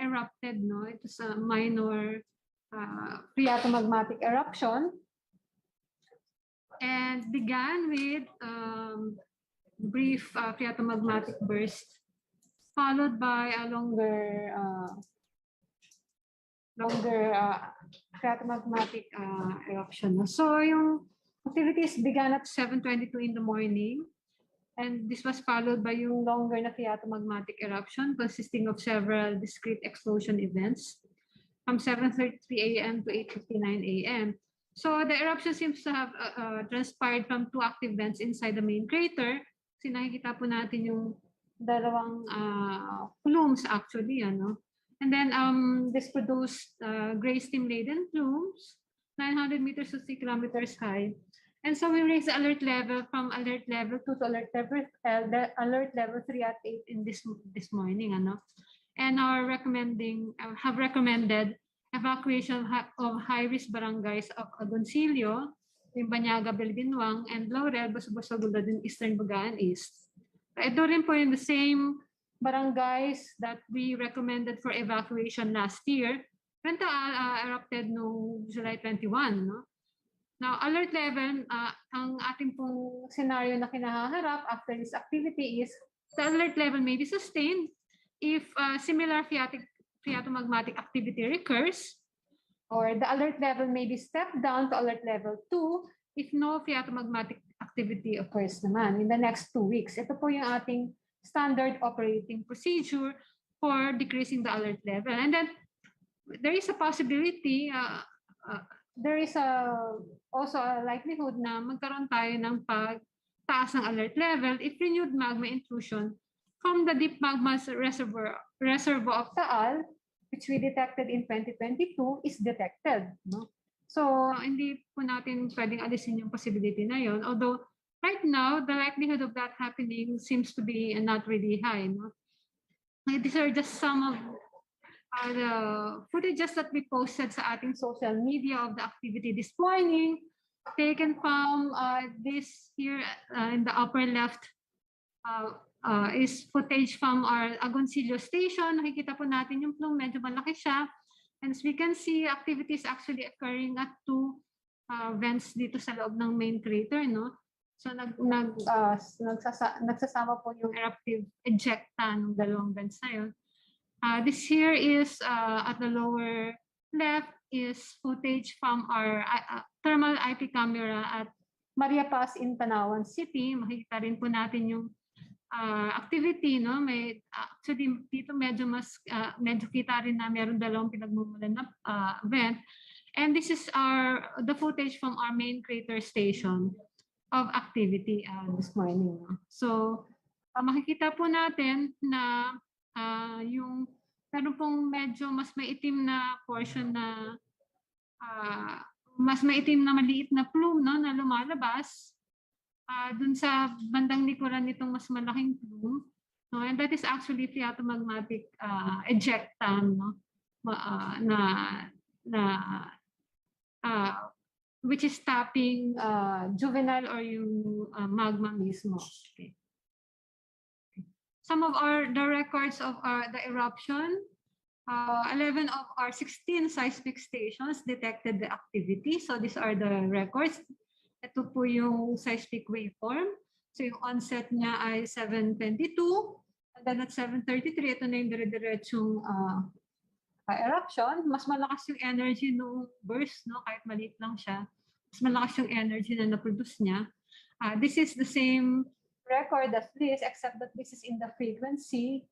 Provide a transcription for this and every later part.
erupted, no? It was a minor phreatomagmatic eruption and began with brief phreatomagmatic burst, followed by a longer phreatomagmatic eruption. So yung activities began at 7:22 in the morning, and this was followed by yung longer na phreatomagmatic eruption consisting of several discrete explosion events from 7:33 a.m. to 8:59 a.m. So the eruption seems to have transpired from two active vents inside the main crater. Kasi nakikita po natin yung dalawang plumes actually, ano. And then this produced gray steam-laden plumes, 900 meters to 3 kilometers high. And so we raised the alert level from alert level 2 to alert level 3 at 8 in this morning, ano. And have recommended evacuation of high-risk barangays of Agoncillo, Banyaga, Belbinwang, and Laurel, Basubo, Gulad, in Eastern Bagaan East. Ito rin po in the same barangays that we recommended for evacuation last year when TAAL erupted no July 21. No? Now, alert level, ang ating pong scenario na kinaharap after this activity is the alert level may be sustained if similar phreatomagmatic activity recurs, or the alert level may be stepped down to alert level 2 if no phreatomagmatic activity occurs naman in the next 2 weeks. Ito po yung ating standard operating procedure for decreasing the alert level. And then there is a possibility, there is also a likelihood na magkaroon tayo ng pagtaas ng alert level if renewed magma intrusion from the deep magma reservoir of TAAL, which we detected in 2022, is detected. No? So hindi po natin pwedeng alisin yung possibility na yon. Although right now, the likelihood of that happening seems to be not really high. No? These are just some of the footages that we posted sa ating social media of the activity this morning, taken from this here in the upper left is footage from our Agoncillo station. Nakikita po natin yung plume, medyo malaki siya. And as we can see, activity is actually occurring at two vents dito sa loob ng main crater, no? So nagsasama po yung eruptive ejecta ng dalawang vents na yun. This here is at the lower left is footage from our thermal IP camera at Maria Paz in Tanawan City. Makikita rin po natin yung activity, no? May actually dito medyo kita rin na meron dalawang pinagmumulan na vent. And this is the footage from our main crater station of activity this morning. So, makikita po natin na yung meron pong medyo mas maitim na portion na mas maitim na maliit na plume, no, na lumalabas dun sa bandang likuran nitong mas malaking plume. No, and that is actually phreatomagmatic ejecta, no, which is tapping juvenile or yung magma mismo. Okay. Some of the records of the eruption, 11 of our 16 seismic stations detected the activity. So these are the records. Ito po yung seismic waveform. So yung onset niya ay 7:22. And then at 7:33, ito na yung dire-diretsong eruption. Mas malakas yung energy nung burst, no? Kahit maliit lang siya. Mas malakas yung energy na na-produce niya. This is the same record as this, except that this is in the frequency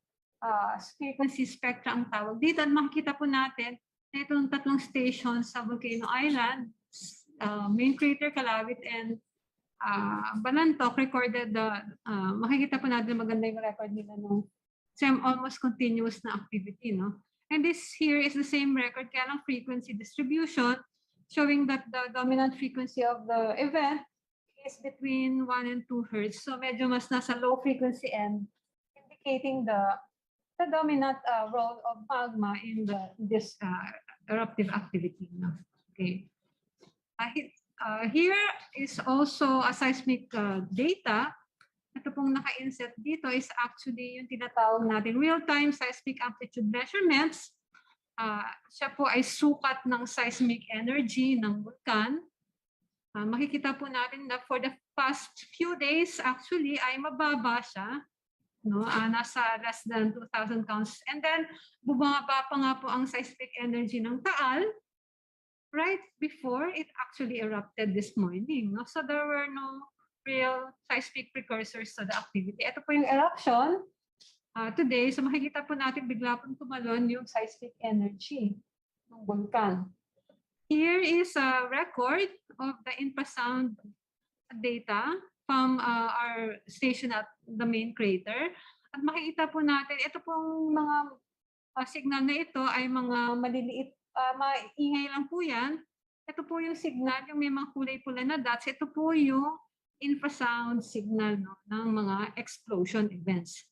spectra ang tawag dito. At makikita po natin na itong tatlong stations sa Volcano Island, main crater, Calawit, and Balantok recorded makikita po natin maganda yung record nila ng almost continuous na activity, no? And this here is the same record, kaya lang frequency distribution, showing that the dominant frequency of the event is between 1 and 2 Hertz. So medyo mas nasa low frequency end, indicating the dominant role of magma in this eruptive activity. No? Okay. Here is also a seismic data ito pong naka-inset dito is actually yung tinatawag natin real-time seismic amplitude measurements. Siya po ay sukat ng seismic energy ng bulkan. Makikita po natin na for the past few days actually ay mababa siya. No, nasa less than 2,000 counts. And then, bumaba pa nga po ang seismic energy ng Taal right before it actually erupted this morning. No? So there were no real seismic precursors to the activity. Ito po yung eruption today. So makikita po natin bigla pong tumalon yung seismic energy ng bulkan. Here is a record of the infrasound data from our station at the main crater. At makikita po natin, ito pong mga signal na ito ay mga maliliit, maingay lang po yan. Ito po yung signal, yung may mga kulay pula na dots. Ito po yung infrasound signal ng mga explosion events.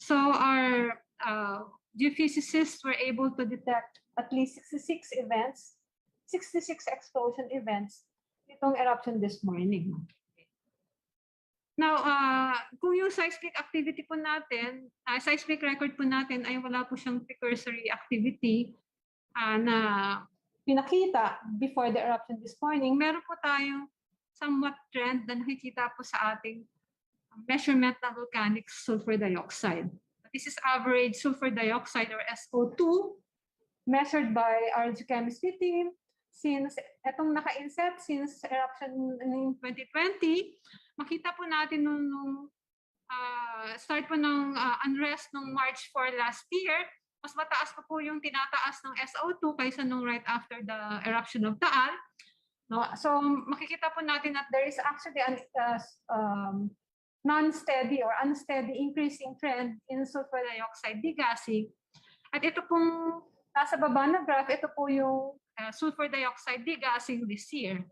So our geophysicists were able to detect at least 66 events, 66 explosion events itong eruption this morning. Now, kung yung seismic activity po natin, seismic record po natin ay wala po siyang precursory activity na pinakita before the eruption this morning, meron po tayong somewhat trend na nakikita po sa ating measurement ng volcanic sulfur dioxide. This is average sulfur dioxide or SO2 measured by our geochemistry team since etong naka-inset since eruption in 2020. Makita po natin nung start po ng unrest nung March 4 last year, mas mataas pa po yung tinataas ng SO2 kaysa nung right after the eruption of Taal. No? So makikita po natin that there is actually an non-steady or unsteady increasing trend in sulfur dioxide degassing. At ito pong nasa baba na graph, ito po yung sulfur dioxide degassing this year.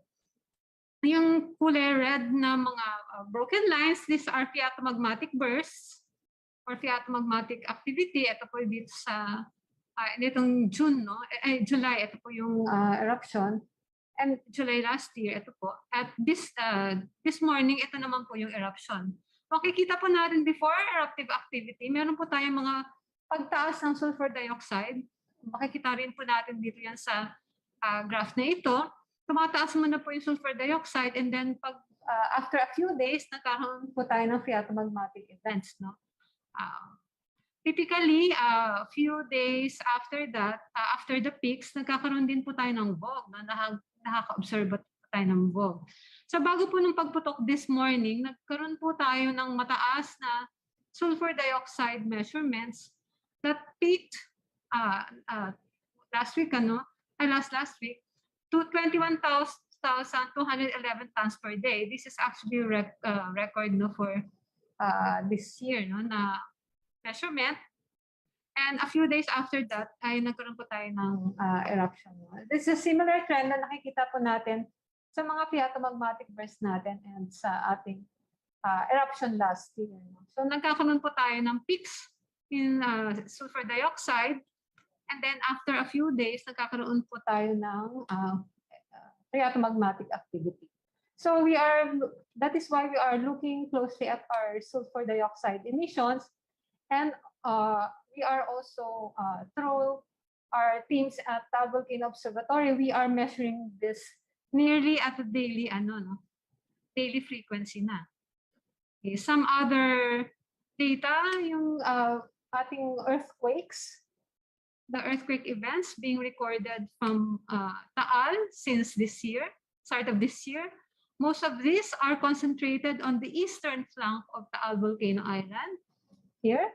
Yung kulay red na mga broken lines, these are phreatomagmatic bursts or phreatomagmatic activity. Ito po dito sa nitong June, no? July, ito po yung eruption. And July last year, ito po. At this morning, ito naman po yung eruption. Makikita po natin before eruptive activity, meron po tayong mga pagtaas ng sulfur dioxide. Makikita rin po natin dito yan sa graph na ito. Tumataas muna po yung sulfur dioxide and then after a few days, nagkakaroon po tayo ng phreatomagmatic events. No? Typically, a few days after that, after the peaks, nagkakaroon din po tayo ng VOG. No? Nakaka-observe po tayo ng VOG. So bago po nung pagputok this morning, nagkaroon po tayo ng mataas na sulfur dioxide measurements that peaked last week, last week, to 21,211 tons per day. This is actually record for this year na measurement. And a few days after that ay nagkaroon po tayo ng eruption. This is a similar trend na nakikita po natin sa mga phreatomagmatic bursts natin and sa ating eruption last year. So nagkakaroon po tayo ng peaks in sulfur dioxide. And then after a few days, nagkakaroon po tayo ng phreatomagmatic activity. So that is why we are looking closely at our sulfur dioxide emissions. And we are also, through our teams at TAAL Volcano Observatory, we are measuring this nearly at a daily, daily frequency na. Okay, some other data, yung ating earthquakes, the earthquake events being recorded from Taal since this year, start of this year. Most of these are concentrated on the eastern flank of Taal Volcano Island here.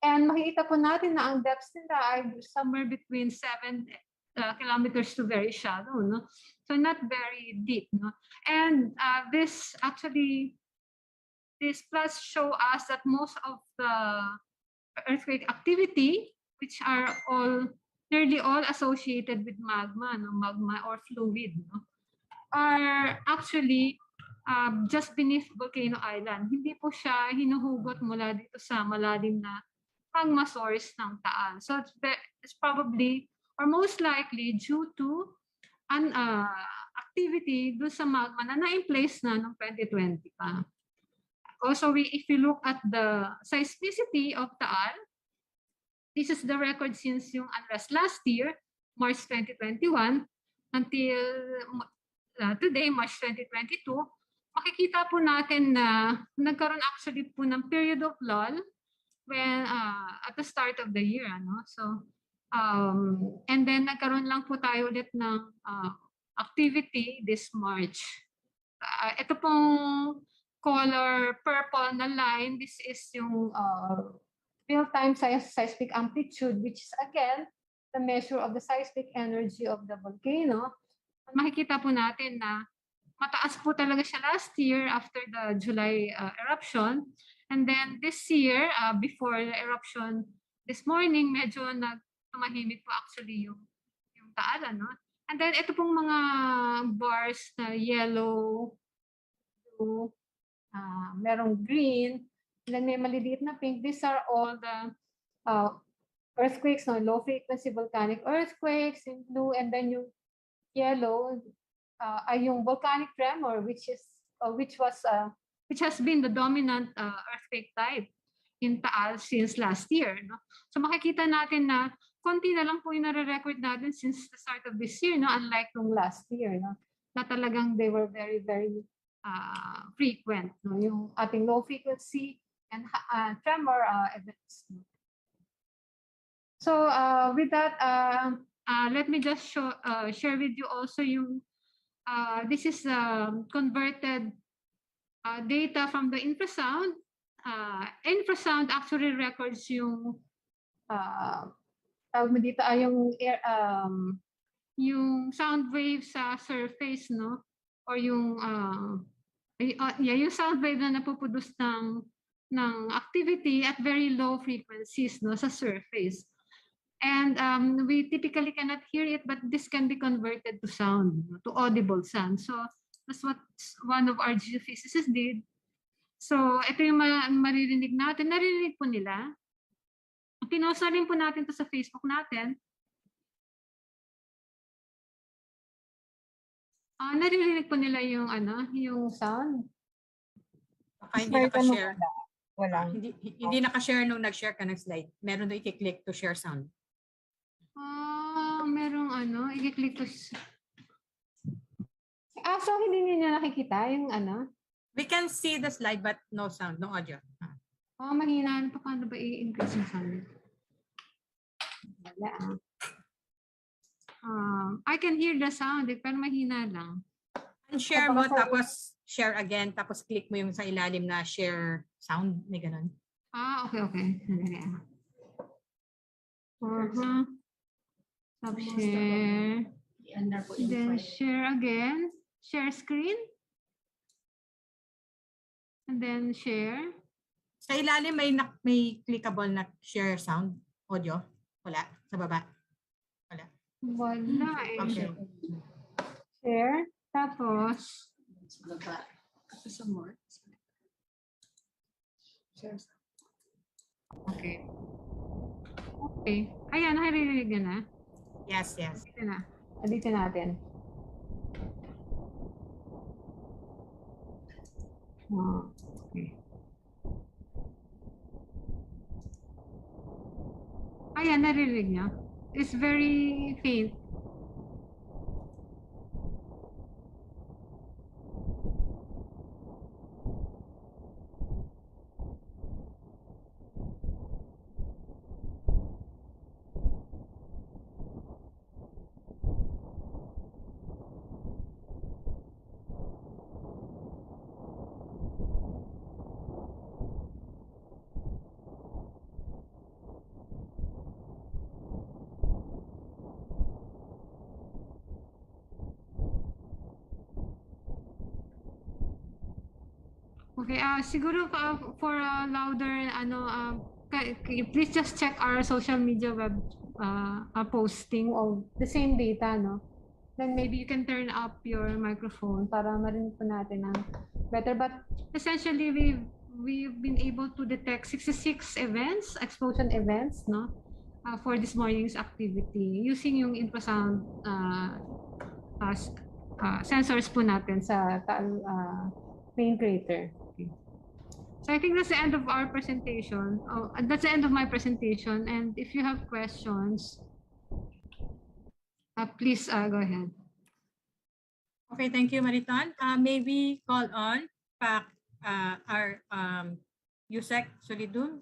And makikita po natin na ang depths nila ay somewhere between 7 kilometers to very shallow. No? So not very deep. No? And these plots show us that most of the earthquake activity, which are nearly all associated with magma, magma or fluid, are actually just beneath Volcano Island. Hindi po siya hinuhugot mula dito sa malalim na magma source ng Taal. So it's probably or most likely due to an activity doon sa magma na na-in place na noong 2020 pa. Also, if you look at the seismicity of Taal, this is the record since yung unrest last year, March 2021, until today, March 2022, makikita po natin na nagkaroon actually po ng period of lull when at the start of the year. So, and then nagkaroon lang po tayo ulit ng activity this March. Ito pong color purple na line, this is yung real-time seismic amplitude, which is again the measure of the seismic energy of the volcano. Makikita po natin na mataas po talaga siya last year after the July eruption. And then this year, before the eruption this morning, medyo tumahimik po actually yung Taal. And then ito pong mga bars na yellow, blue, merong green, and then may maliliit na pink. These are all the earthquakes, low frequency volcanic earthquakes in blue, and then yung yellow ay yung volcanic tremor, which has been the dominant earthquake type in Taal since last year. So makikita natin na konti na lang po yung nare-record natin since the start of this year, unlike nung last year, na talagang they were very, very frequent, yung ating low frequency and tremor events. So with that, let me just share with you also yung this is converted data from the infrasound. Infrasound actually records yung tawag mo dito yung sound wave sa surface, or yung yung sound wave na napuproduce ng activity at very low frequencies, sa surface. And we typically cannot hear it, but this can be converted to sound, to audible sound. So that's what one of our geophysicists did. So ito yung maririnig natin. Naririnig po nila. Pinost na rin po natin to sa Facebook natin. Naririnig po nila yung yung sound. Hindi naka-share. Wala. Hindi naka-share nung nag-share ka ng slide. Meron doon i-click to share sound. Merong i-click to. So hindi niyo nakikita yung We can see the slide but no sound, no audio. Mahina. Paano ba i-increase yung sound? Wala. I can hear the sound, pero mahina lang. Share mo, tapos share again, tapos click mo yung sa ilalim na share sound. May ganun. Okay. Stop-share. Then share again. Share screen. And then share. Sa ilalim may clickable na share sound audio. Wala. Sa baba. Wala eh. Okay. Share. Tapos. Share. Okay. Ayan, nakarinig na. Yes. Dito na. Dito natin. Okay. Ayan, naririnig niya. It's very faint. Okay, siguro for louder, please just check our social media web posting of the same data, Then maybe you can turn up your microphone para marinig po natin ng better. But essentially, we've been able to detect 66 events, explosion events, for this morning's activity using yung infrasound sensors po natin sa Taal main crater. So I think that's the end of our presentation. Oh, that's the end of my presentation. And if you have questions, please go ahead. Okay, thank you, Mariton. May we call on our Yusek Solidum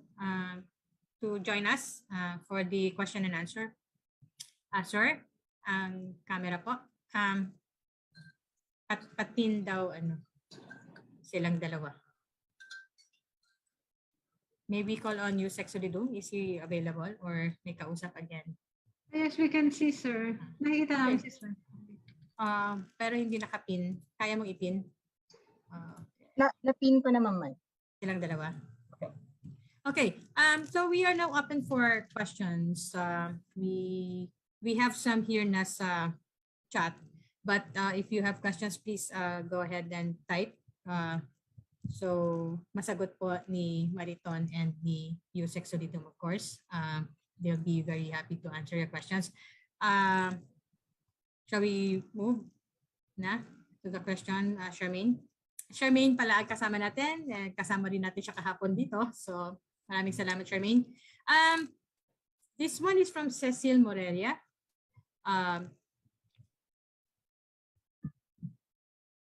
to join us for the question and answer. Sir, camera po. Patin daw silang dalawa. Maybe call on Yusek Solidum. Is he available or may kausap again? Yes, we can see, sir. Nakikita namin si sir. Pero hindi nakapin. Kaya mong ipin? Na-pin ko naman man. Silang dalawa? Okay. So we are now open for questions. We have some here na sa chat. But if you have questions, please go ahead and type. So masagot po ni Mariton and ni Yusek Solidum, of course. They'll be very happy to answer your questions. Shall we move na to the question, Charmaine? Charmaine pala ang kasama natin. Kasama rin natin siya kahapon dito. So maraming salamat, Charmaine. This one is from Cecil Morelia.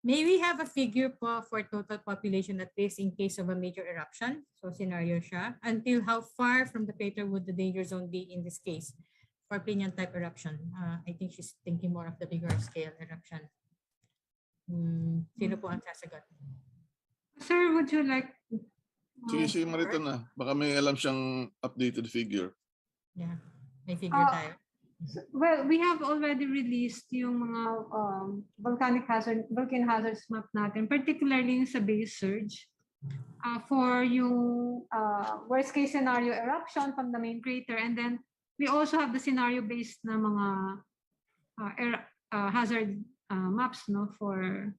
May we have a figure po for total population at risk in case of a major eruption? So scenario siya. Until how far from the crater would the danger zone be in this case for Pinion type eruption? I think she's thinking more of the bigger scale eruption. Sino po ang sasagot? Sir, would you like? Si Mariton na. Baka may alam siyang updated figure. Yeah, may figure tayo. Well, we have already released yung mga volcano hazards map natin, particularly yung sa base surge. For yung worst case scenario eruption from the main crater, and then we also have the scenario based na mga hazard maps, no, for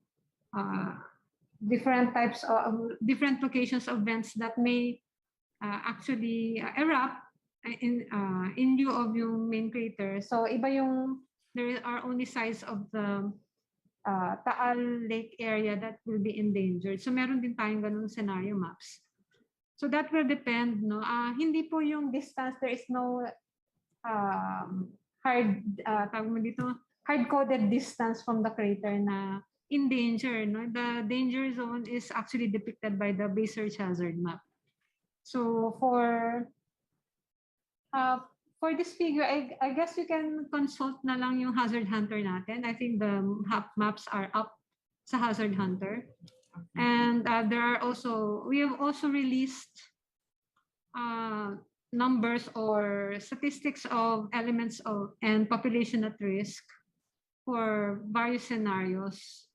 different types of different locations of vents that may actually erupt in lieu of yung main crater. So iba yung, there are only sides of the Taal Lake area that will be endangered. So meron din tayong ganung scenario maps. So that will depend, no? Hindi po yung distance, there is no hard-coded distance from the crater na in danger, no? The danger zone is actually depicted by the base surge hazard map. So for this figure, I guess you can consult na lang yung Hazard Hunter natin. I think the maps are up sa Hazard Hunter. And we have also released numbers or statistics of elements and population at risk for various scenarios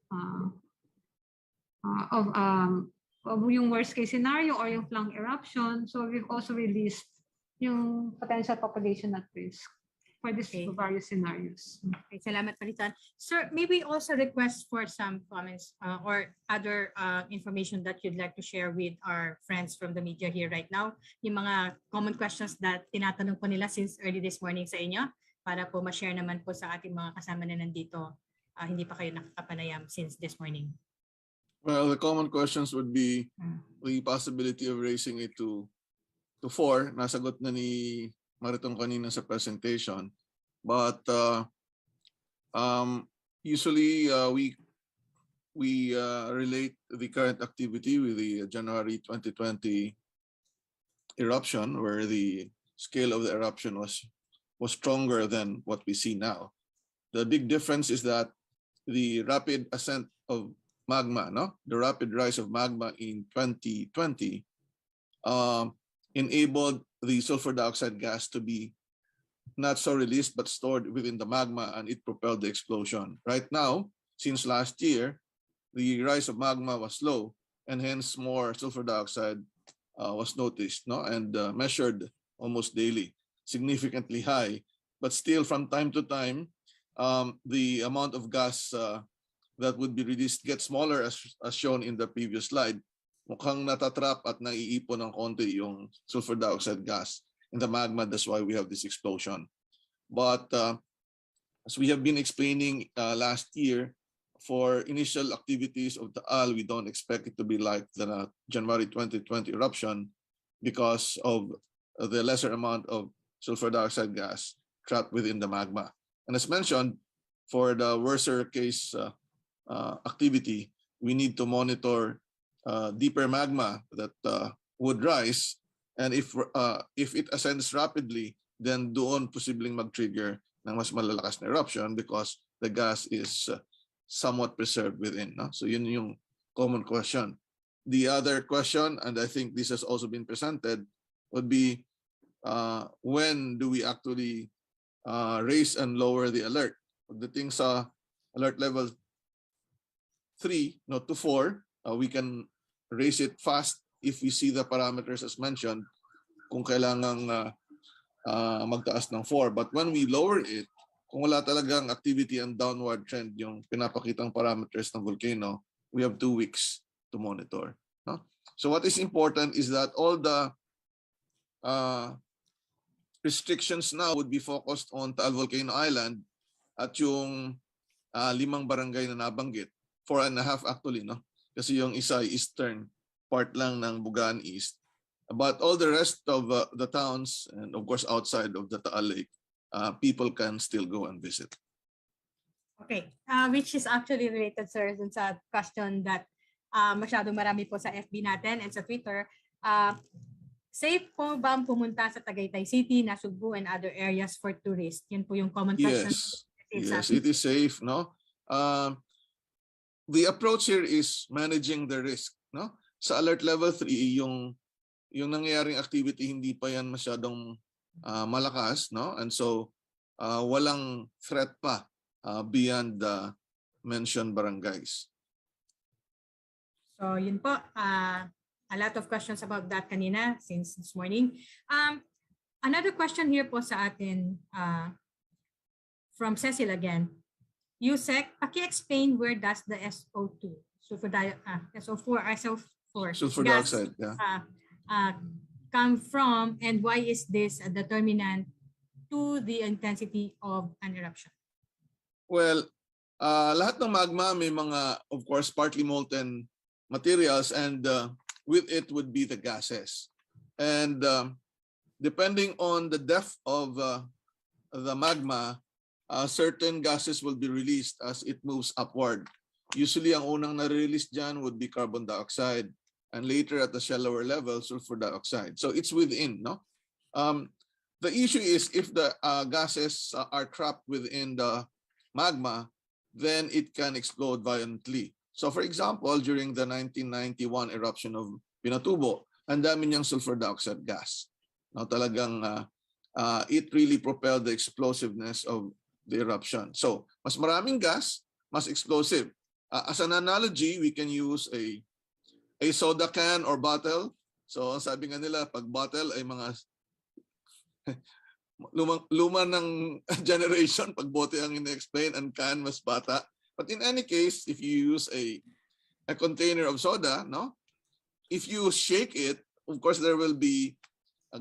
of yung worst case scenario or yung flank eruption. So we've also released yung potential population at risk for these various scenarios. Okay, salamat, Mariton. Sir, maybe also request for some comments or other information that you'd like to share with our friends from the media here right now. Yung mga common questions that tinatanong po nila since early this morning sa inyo para po ma-share naman po sa ating mga kasama na nandito. Hindi pa kayo nakakapanayam since this morning. Well, the common questions would be the possibility of raising it to 4. Nasagot na ni Mariton kanina sa presentation. But usually we relate the current activity with the January 2020 eruption, where the scale of the eruption was stronger than what we see now. The big difference is that the rapid ascent of magma, the rapid rise of magma in 2020 enabled the sulfur dioxide gas to be not so released but stored within the magma, and it propelled the explosion. Right now, since last year, the rise of magma was low, and hence more sulfur dioxide was noticed, and measured almost daily, significantly high. But still, from time to time, the amount of gas that would be released gets smaller, as shown in the previous slide. Mukhang natatrap at naiipon ng konti yung sulfur dioxide gas in the magma. That's why we have this explosion. But as we have been explaining last year, for initial activities of the TAAL, we don't expect it to be like the January 2020 eruption because of the lesser amount of sulfur dioxide gas trapped within the magma. And as mentioned, for the worser case activity, we need to monitor deeper magma that would rise. And if it ascends rapidly, then doon posibleng mag-trigger ng mas malalakas na eruption because the gas is somewhat preserved within. No? So yun yung common question. The other question, and I think this has also been presented, would be when do we actually raise and lower the alert? Pagdating sa alert level 3, not to 4, we can raise it fast if we see the parameters as mentioned kung kailangang magtaas ng 4. But when we lower it, kung wala talagang activity and downward trend yung pinapakitang parameters ng volcano, we have 2 weeks to monitor. No? So what is important is that all the restrictions now would be focused on Taal Volcano Island at yung 5 barangay na nabanggit. 4.5 actually, no? Kasi yung isa ay eastern part lang ng Bugan East. But all the rest of the towns and of course outside of the Taal Lake, people can still go and visit. Okay, which is actually related, sir, dun sa question that masyadong marami po sa FB natin and sa Twitter. Safe po ba ang pumunta sa Tagaytay City, Nasugbu, and other areas for tourists? Yun po yung common question. Yes, it is safe, no? The approach here is managing the risk, no? Sa alert level 3, yung nangyayaring activity hindi pa yan masyadong malakas, no? And so walang threat pa beyond the mentioned barangays. So yun po, a lot of questions about that kanina since this morning. Another question here po sa atin from Cecil again. Yusek, paki-explain where does the SO2, sulfur dioxide, come from, and why is this a determinant to the intensity of an eruption? Well, lahat ng magma may mga, of course, partly molten materials, and with it would be the gases. And depending on the depth of the magma, certain gases will be released as it moves upward. Usually, ang unang na-release dyan would be carbon dioxide, and later at the shallower level, sulfur dioxide. So it's within, no? The issue is if the gases are trapped within the magma, then it can explode violently. So for example, during the 1991 eruption of Pinatubo, ang dami niyang sulfur dioxide gas. No, talagang it really propelled the explosiveness of the eruption. So mas maraming gas, mas explosive. As an analogy, we can use a soda can or bottle. So ang sabi nga nila, pag bottle ay mga luma ng generation, pag bote ang ina-explain, and can mas bata. But in any case, if you use a container of soda, no? If you shake it, of course there will be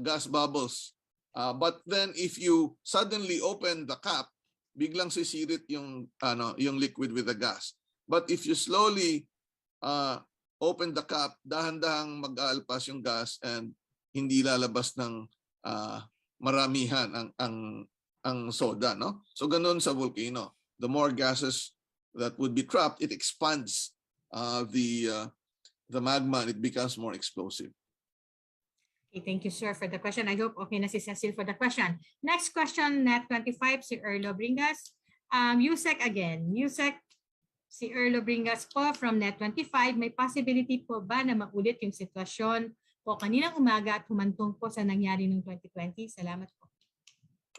gas bubbles. But then if you suddenly open the cap, biglang sisirit yung liquid with the gas. But if you slowly open the cap, dahan-dahang mag-aalpas yung gas and hindi lalabas ng maramihan ang soda, no? So ganun sa volcano. The more gases that would be trapped, it expands the magma and it becomes more explosive. Okay, thank you, sir, for the question. I hope okay na si Cecil for the question. Next question, Net 25, si Erlo Bringas. Yusek again. Yusek, si Erlo Bringas po from Net 25, may possibility po ba na maulit yung sitwasyon po kaninang umaga at humantong po sa nangyari noong 2020? Salamat po.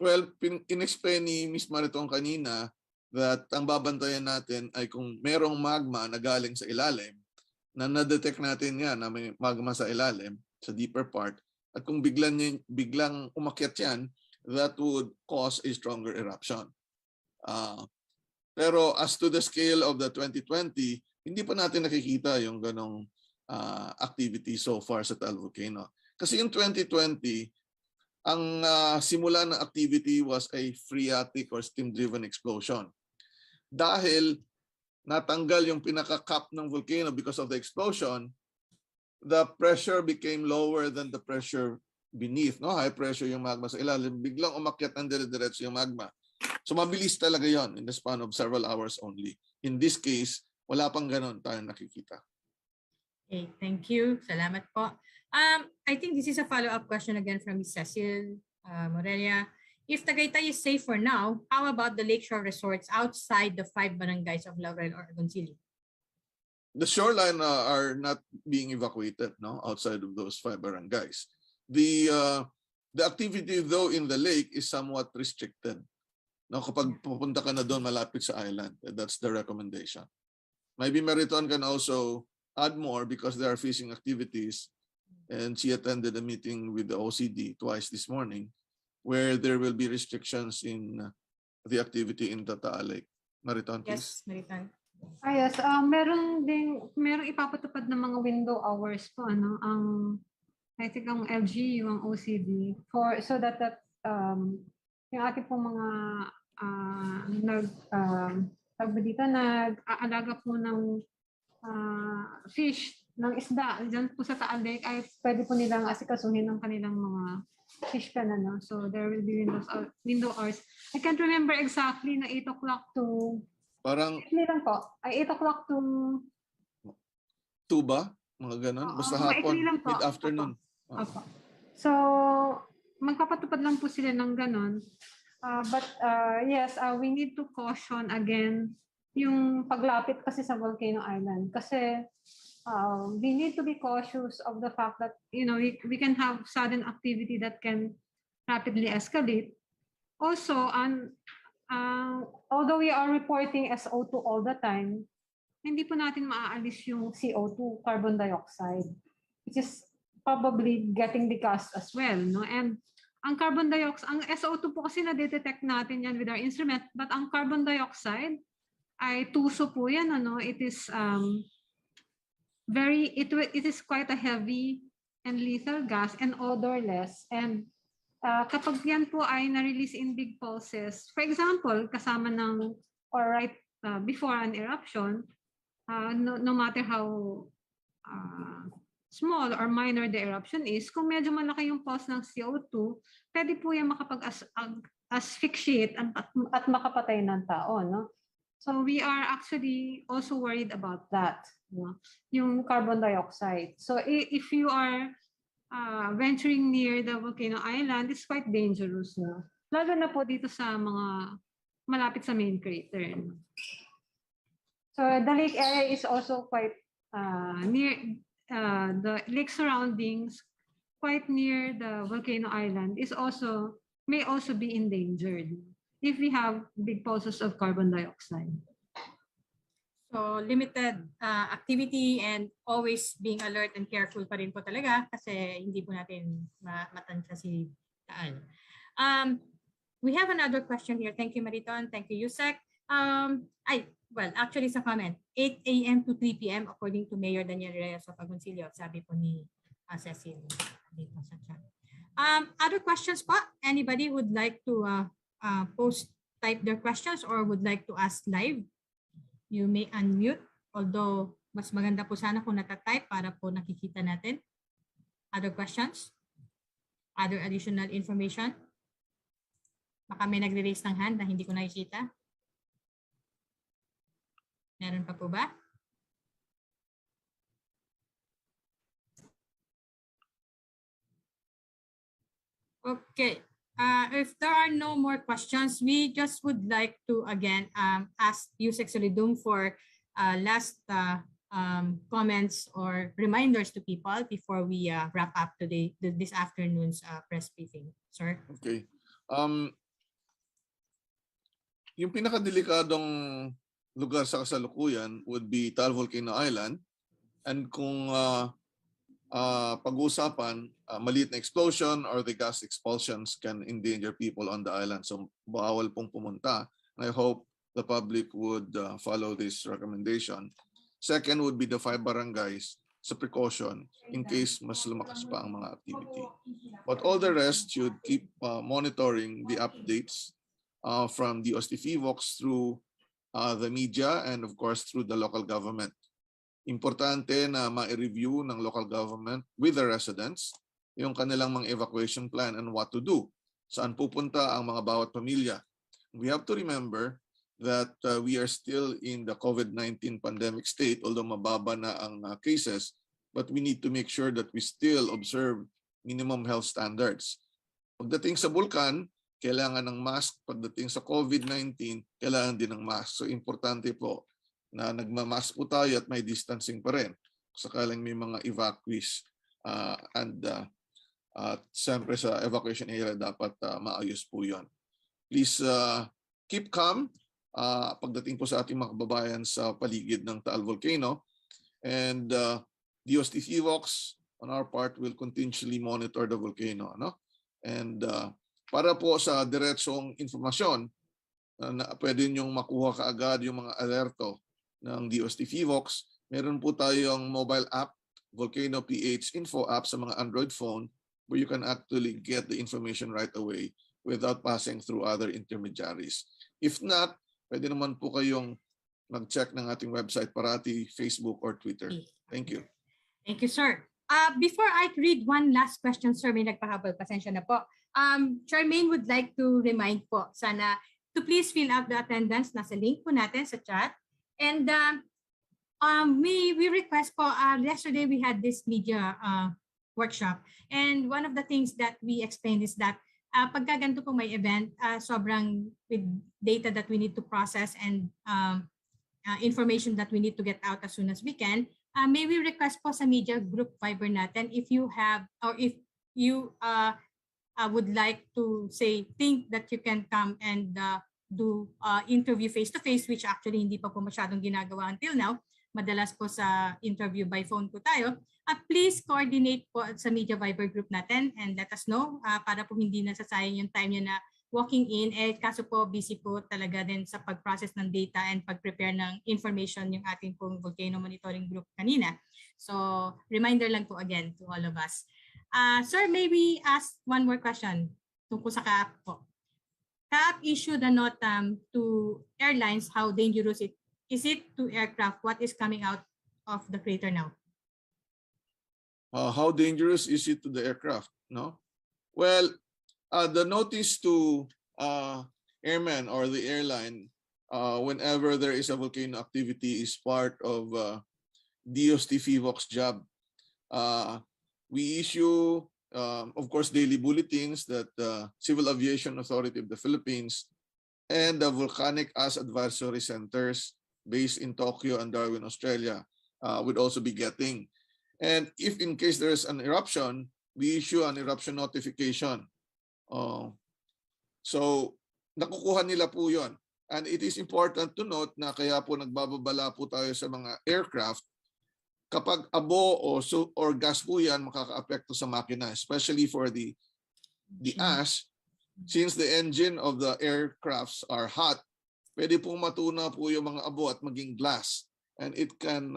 Well, in-explain ni Ms. Maritong kanina that ang babantayan natin ay kung merong magma na galing sa ilalim, na na-detect natin yan na may magma sa ilalim, sa deeper part, at kung biglang umakyat yan, that would cause a stronger eruption. Pero as to the scale of the 2020, hindi pa natin nakikita yung ganong activity so far sa Taal Volcano. Kasi yung 2020, ang simula ng activity was a phreatic or steam-driven explosion. Dahil natanggal yung pinaka-cap ng volcano because of the explosion, the pressure became lower than the pressure beneath. No? High pressure yung magma sa ilalim. Biglang umakyat ng dire-diretso yung magma. So mabilis talaga yon in the span of several hours only. In this case, wala pang ganon tayo nakikita. Okay, thank you. Salamat po. I think this is a follow-up question again from Ms. Cecil Morelia. If Tagaytay is safe for now, how about the lakeshore resorts outside the 5 barangays of Laurel or Agoncillo? The shoreline are not being evacuated, no, outside of those 5 barangays. The activity though in the lake is somewhat restricted. No, kapag pupunta ka na doon malapit sa island, that's the recommendation. Maybe Meriton can also add more because there are fishing activities, and she attended a meeting with the OCD twice this morning where there will be restrictions in the activity in the TAAL Lake. Meriton, please. Yes, Maritan. Yes, merong ipapatupad ng mga window hours po I think ang LGU, ang OCD so that yung ating pong mga nag-aalaga po ng fish, ng isda dyan po sa Taal Lake ay pwede po nilang asikasuhin ng kanilang mga fish ka na, no? So there will be window hours. I can't remember exactly na 8 o'clock to Parang lang po. Ay 8 o'clock to 2 ba? Mga ganon. Basta hapon, mid-afternoon. Opo. So, magpapatupad lang po sila ng ganon. But yes, we need to caution again yung paglapit kasi sa Volcano Island. Kasi we need to be cautious of the fact that, we can have sudden activity that can rapidly escalate. Also, although we are reporting SO2 all the time, hindi po natin maaalis yung CO2, carbon dioxide, which is probably getting decast as well, no? And ang carbon dioxide, ang SO2 po kasi na-detect natin yan with our instrument, but ang carbon dioxide ay tuso po yan, it is it is quite a heavy and lethal gas and odorless, and kapag yan po ay na-release in big pulses, for example, kasama ng or right before an eruption, no matter how small or minor the eruption is, kung medyo malaki yung pulse ng CO2, pwede po yan makapag-asphyxiate at makapatay ng tao, no? So we are actually also worried about that, yung carbon dioxide. So if you are venturing near the volcano island, it's quite dangerous, no? Lalo na po dito sa mga malapit sa main crater. No? So the lake area is also quite near the lake surroundings, quite near the volcano island may also be endangered if we have big pulses of carbon dioxide. So limited activity and always being alert and careful pa rin po talaga kasi hindi po natin matansya si Taal. We have another question here. Thank you, Mariton. Thank you, Yusek. Well, actually sa comment, 8 a.m. to 3 p.m. according to Mayor Daniel Reyes of Agoncillo, sabi po ni Cecil dito sa chat. Other questions po? Anybody would like to type their questions or would like to ask live? You may unmute, although mas maganda po sana kung natatype para po nakikita natin. Other questions? Other additional information? Baka may nagre-raise ng hand na hindi ko nakikita. Meron pa po ba? Okay. If there are no more questions, we just would like to again ask Yusek Solidum for last comments or reminders to people before we wrap up today this afternoon's press briefing. Sir? Okay. Yung pinakadelikadong lugar sa kasalukuyan would be Taal Volcano Island, and kung pag-uusapan, maliit na explosion or the gas expulsions can endanger people on the island. So bawal pong pumunta. I hope the public would follow this recommendation. Second would be the 5 barangays sa precaution in case mas lumakas pa ang mga activity. But all the rest should keep monitoring the updates from the Phivolcs through the media, and of course through the local government. Importante na ma-review ng local government with the residents yung kanilang mga evacuation plan and what to do. Saan pupunta ang mga bawat pamilya. We have to remember that we are still in the COVID-19 pandemic state, although mababa na ang cases, but we need to make sure that we still observe minimum health standards. Pagdating sa bulkan, kailangan ng mask. Pagdating sa COVID-19, kailangan din ng mask. So importante po na nagmamask po tayo at may distancing pa rin. Sakaling may mga evacuees at siyempre sa evacuation area dapat maayos po yun. Please keep calm pagdating po sa ating mga kababayan sa paligid ng Taal Volcano. And DOST Phivolcs on our part will continually monitor the volcano. No? And para po sa diretsong informasyon na pwede nyong makuha kaagad yung mga alerto ng DOST Phivolcs, meron po tayong mobile app, Volcano PH Info app sa mga Android phone, where you can actually get the information right away without passing through other intermediaries. If not, pwede naman po kayong mag-check ng ating website parati, Facebook or Twitter. Thank you. Thank you, sir. Before I read one last question, sir, may nagpahabol. Pasensya na po. Charmaine would like to remind po sana to please fill out the attendance. Nasa link po natin sa chat. And we request po, yesterday we had this media workshop. And one of the things that we explained is that pagka ganito po may event, sobrang with data that we need to process and information that we need to get out as soon as we can, may we request po sa media group Viber natin if you have or if you would like to think that you can come and do interview face-to-face, which actually hindi pa po masyadong ginagawa until now. Madalas po sa interview by phone po tayo. Please coordinate po sa media Viber group natin and let us know para po hindi nasasayang yung time niya na walking in. Kaso po busy po talaga din sa pag-process ng data and pag-prepare ng information yung ating pong volcano monitoring group kanina. So reminder lang po again to all of us. Sir, maybe ask one more question tungkol sa CAAP po. CAAP issued a note to airlines how dangerous it is to aircraft. What is coming out of the crater now? How dangerous is it to the aircraft? No? Well, the notice to airmen or the airline whenever there is a volcano activity is part of DOST Phivolcs job. We issue, of course, daily bulletins that the Civil Aviation Authority of the Philippines and the Volcanic Ash Advisory Centers based in Tokyo and Darwin, Australia would also be getting. And if in case there is an eruption, we issue an eruption notification. So nakukuha nila po yun. And it is important to note na kaya po nagbababala po tayo sa mga aircraft kapag abo or gas po yan makaka-apekto sa makina, especially for the ash. Since the engine of the aircrafts are hot, pwede pong matuna po yung mga abo at maging glass. And it can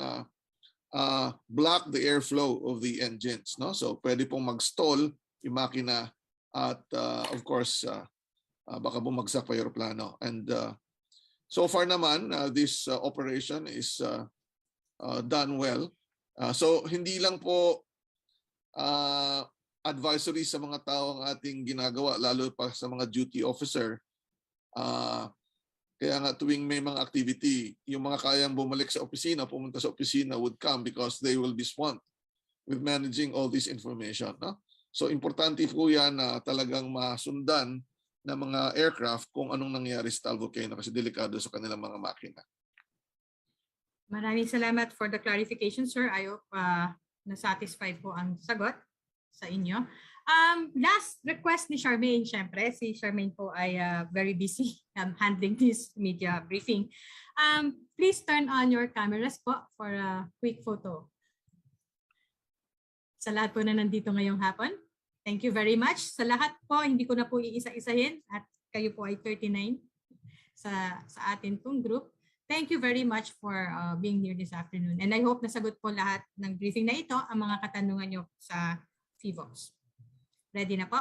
block the airflow of the engines. No? So pwede pong mag-stall yung makina at of course, baka bumagsak pa yung aeroplano. And so far naman, this operation is done well. So hindi lang po advisory sa mga tao ang ating ginagawa, lalo pa sa mga duty officer. Kaya nga tuwing may mga activity, yung mga kayang bumalik sa opisina, pumunta sa opisina would come because they will be swamped with managing all this information. No? So importante po yan na talagang masundan ng mga aircraft kung anong nangyari sa Taal Volcano kasi delikado sa kanilang mga makina. Maraming salamat for the clarification, sir. I hope na-satisfied po ang sagot sa inyo. Last request ni Charmaine, syempre. Si Charmaine po ay very busy handling this media briefing. Please turn on your cameras po for a quick photo. Sa lahat po na nandito ngayong hapon, thank you very much. Sa lahat po, hindi ko na po iisa-isahin at kayo po ay 39 sa atin pong group. Thank you very much for being here this afternoon. And I hope nasagot po lahat ng briefing na ito ang mga katanungan nyo sa Phivolcs. Ready na po?